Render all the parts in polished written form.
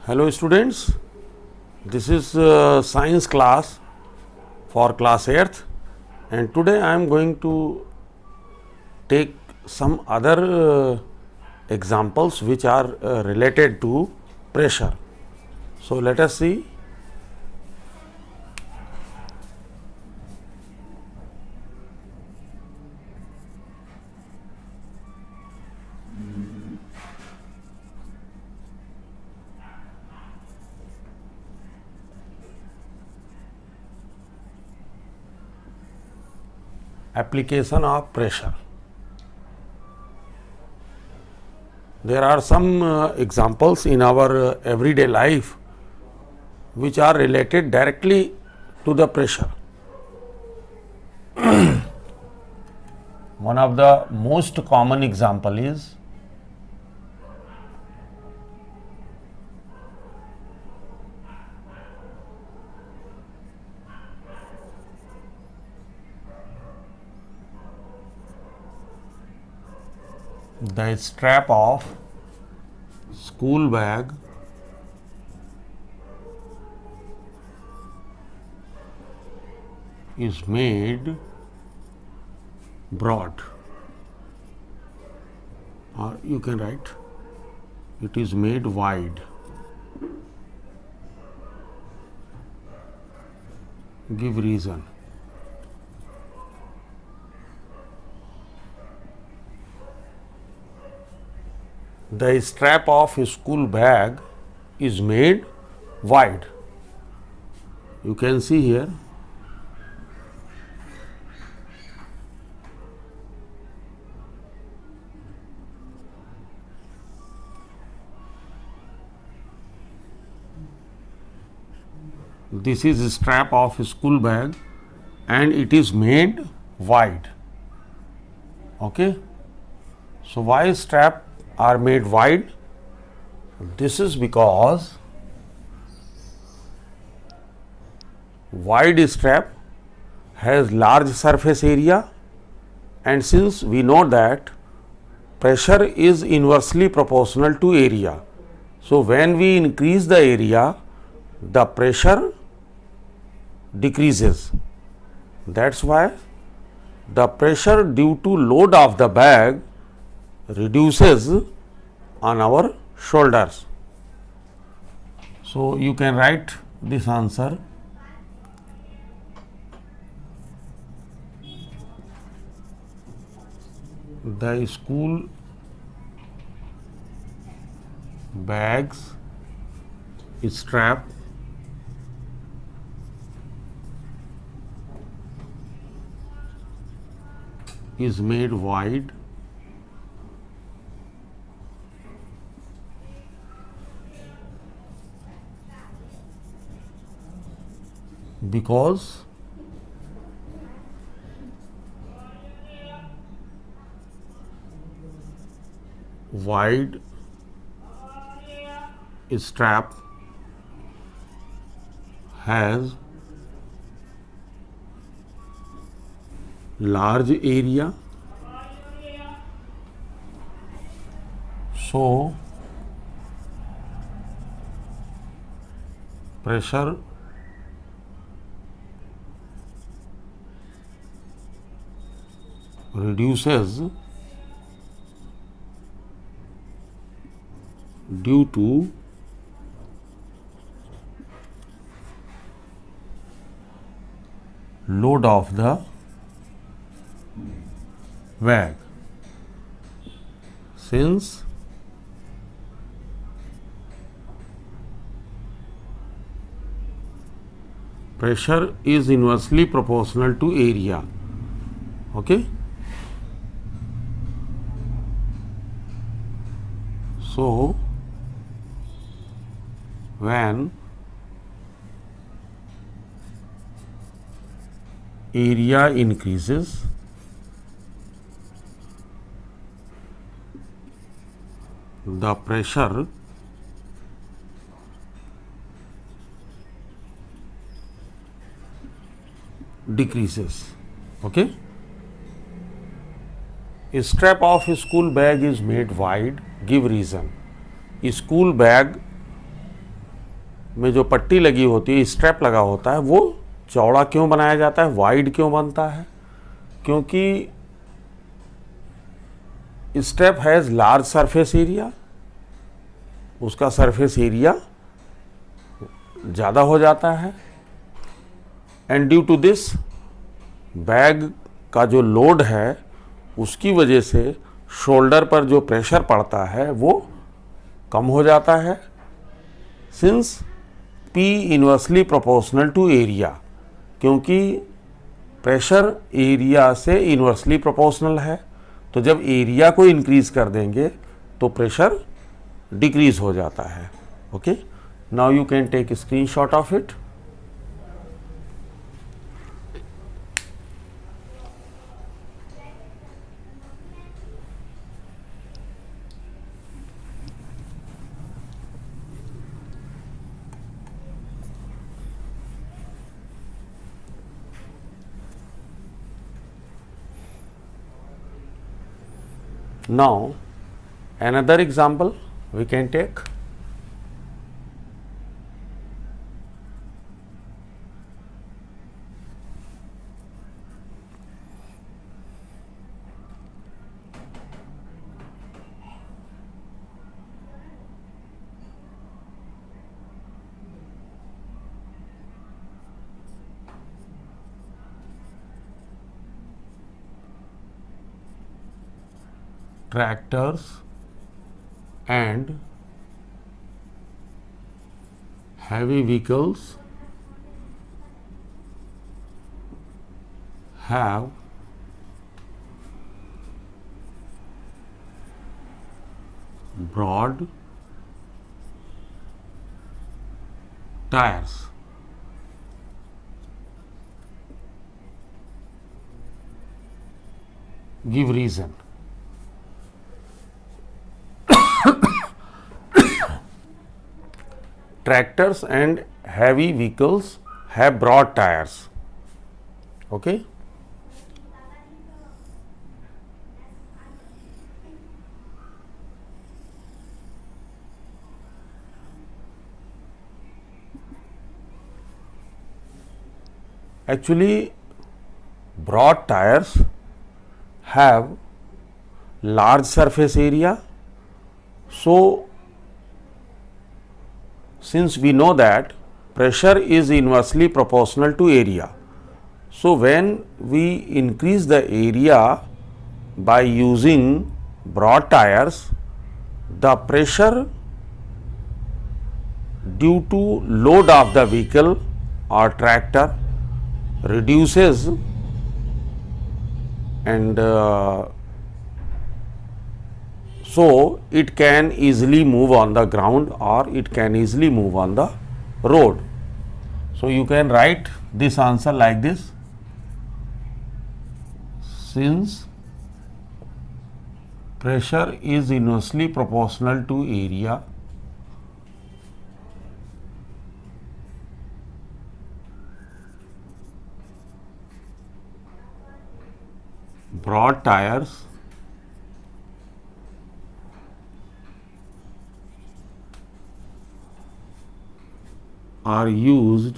Hello students, this is science class for class 8th and today I am going to take some other examples which are related to pressure. So let us see. Application of pressure. There are some examples in our everyday life which are related directly to the pressure. One of the most common example is the strap of school bag is made broad, or you can write it is made wide. Give reason. The strap of a school bag is made wide. You can see here this is a strap of a school bag and it is made wide. Okay, so why strap are made wide? This is because wide strap has large surface area, and since we know that pressure is inversely proportional to area, so when we increase the area, the pressure decreases. That's why the pressure due to load of the bag reduces on our shoulders. So you can write this answer. The school bags strap is made wide because wide strap has large area, so pressure reduces due to load of the bag. Since pressure is inversely proportional to area. Okay, so when area increases, the pressure decreases. Okay, a strap of a school bag is made wide. Give reason. A school bag में जो पट्टी लगी होती है, strap लगा होता है, वो चौड़ा क्यों बनाया जाता है, वाइड क्यों बनता है? क्योंकि strap has large surface area, उसका सरफेस एरिया ज़्यादा हो जाता है, and due to this bag का जो लोड है उसकी वजह से शोल्डर पर जो प्रेशर पड़ता है वो कम हो जाता है, since P inversely proportional to area, क्योंकि प्रेशर एरिया से इन्वर्सली प्रोपोर्शनल है। तो जब एरिया को इंक्रीज कर देंगे तो प्रेशर डिक्रीज हो जाता है। Okay, now you can take screenshot of it. Now another example we can take. Tractors and heavy vehicles have broad tires. Give reason. Tractors and heavy vehicles have broad tires. Okay. Actually, broad tires have large surface area. So, since we know that pressure is inversely proportional to area, so when we increase the area by using broad tires, the pressure due to load of the vehicle or tractor reduces, and so it can easily move on the ground or it can easily move on the road. So you can write this answer like this: since pressure is inversely proportional to area, broad tires are used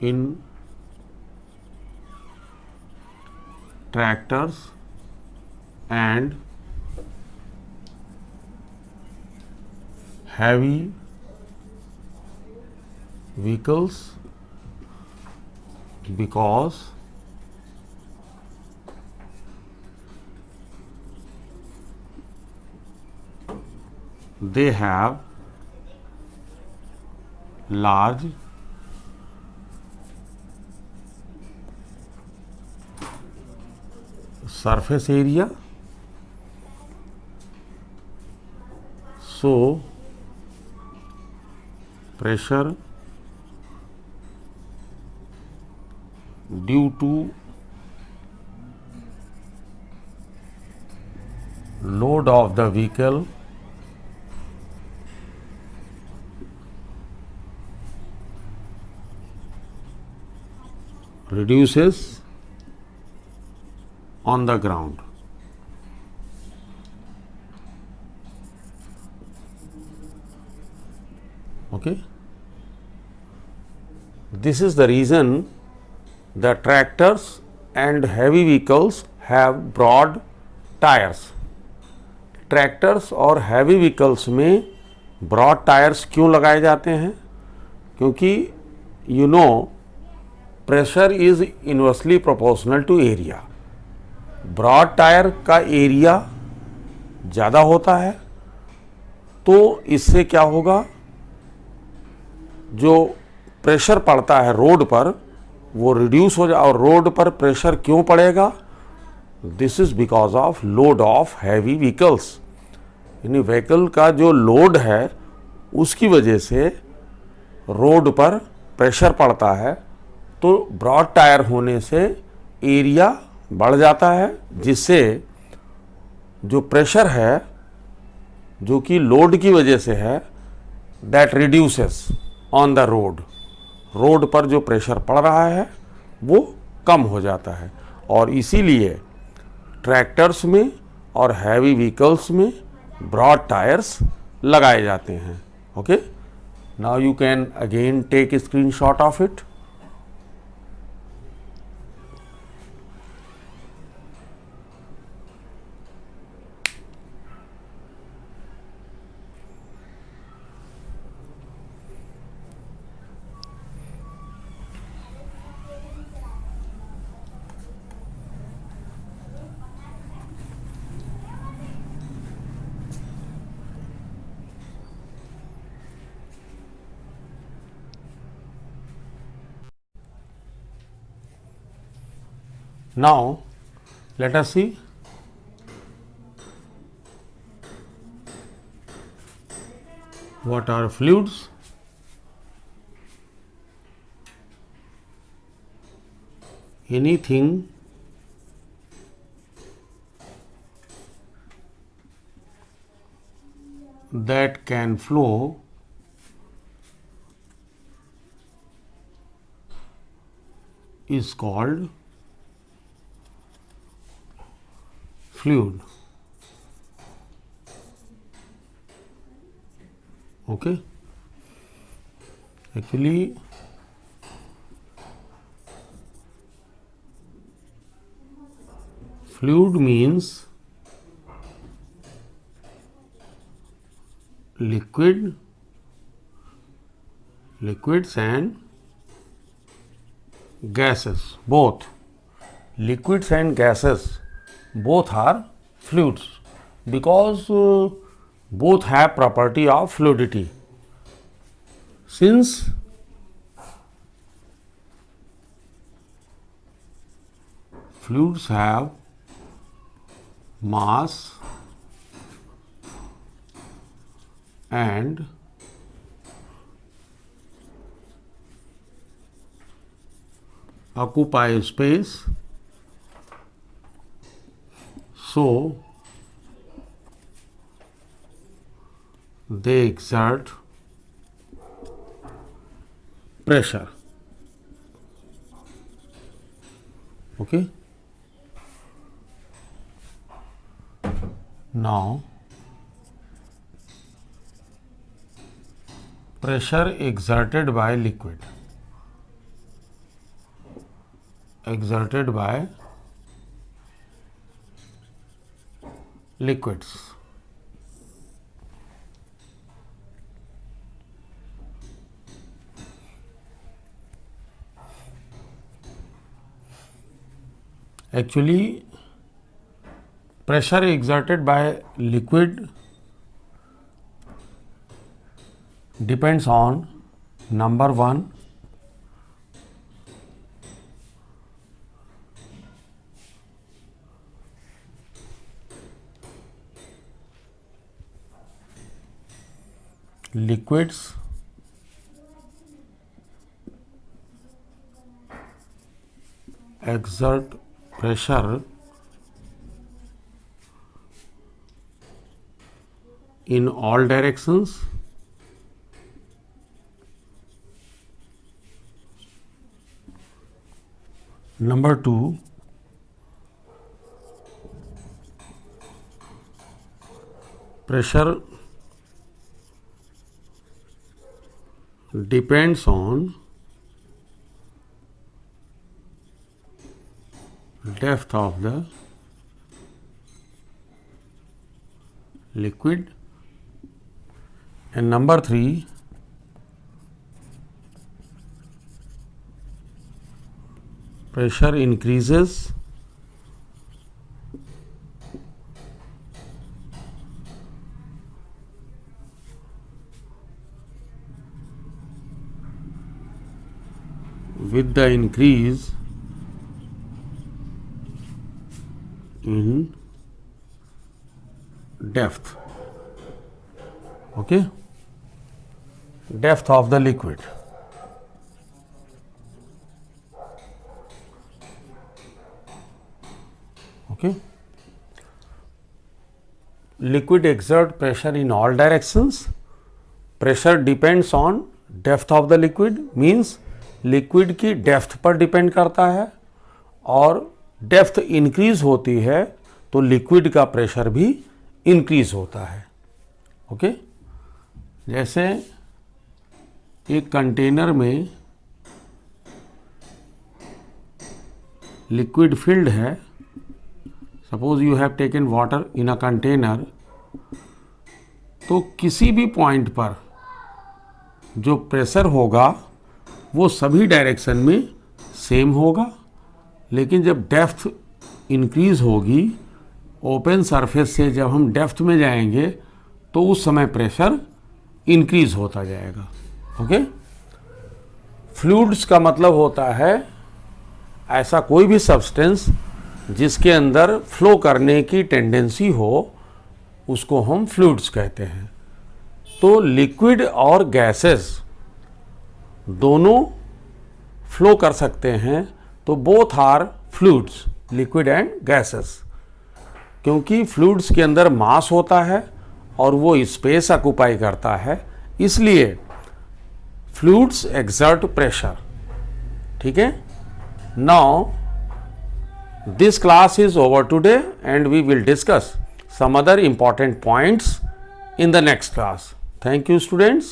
in tractors and heavy vehicles because they have large surface area, so pressure due to load of the vehicle reduces on the ground. Okay, this is the reason the tractors and heavy vehicles have broad tires. Tractors और heavy vehicles में broad tyres क्यों लगाए जाते हैं? क्योंकि you know pressure is inversely proportional to area. Broad tyre का area ज़्यादा होता है, तो इससे क्या होगा, जो प्रेशर पड़ता है रोड पर वो रिड्यूस हो जाए. और रोड पर प्रेशर क्यों पड़ेगा? This is because of load of heavy vehicles. यानी व्हीकल का जो लोड है उसकी वजह से रोड पर प्रेशर पड़ता है, तो ब्रॉड टायर होने से एरिया बढ़ जाता है, जिससे जो प्रेशर है जो कि लोड की वजह से है that reduces on the road. Road पर जो प्रेशर पड़ रहा है वो कम हो जाता है. और इसीलिए ट्रैक्टर्स में और हैवी व्हीकल्स में ब्रॉड टायर्स लगाए जाते हैं. Okay, now you can again take screenshot of it. Now let us see what are fluids. Anything that can flow is called fluid. Okay, actually fluid means liquids and gases. Both liquids and gases both are fluids because both have property of fluidity. Since fluids have mass and occupy space, so they exert pressure. Okay, now pressure exerted by liquids. Actually, pressure exerted by liquid depends on number one, liquids exert pressure in all directions. Number two, pressure depends on depth of the liquid. And number 3, pressure increases with the increase in depth. Okay, depth of the liquid. Okay, liquid exert pressure in all directions. Pressure depends on depth of the liquid, means liquid की depth पर depend करता है, और depth increase होती है तो liquid का pressure भी इंक्रीज होता है. ओके, जैसे एक कंटेनर में लिक्विड फिल्ड है. Suppose you have taken water in a container, तो किसी भी पॉइंट पर जो प्रेशर होगा वो सभी डायरेक्शन में सेम होगा, लेकिन जब डेप्थ इंक्रीज होगी, ओपन सरफेस से जब हम डेप्थ में जाएंगे तो उस समय प्रेशर इंक्रीज होता जाएगा. ओके, फ्लूइड्स का मतलब होता है ऐसा कोई भी सब्सटेंस जिसके अंदर फ्लो करने की टेंडेंसी हो, उसको हम फ्लूइड्स कहते हैं. तो लिक्विड और गैसेस दोनों फ्लो कर सकते हैं, तो both are fluids, liquid and gases. क्योंकि फ्लूइड्स के अंदर मास होता है और वो स्पेस ऑक्यूपाई करता है, इसलिए फ्लूइड्स एक्सर्ट प्रेशर. ठीक है. Now this class is over today and we will discuss some other important points in the next class. Thank you, students.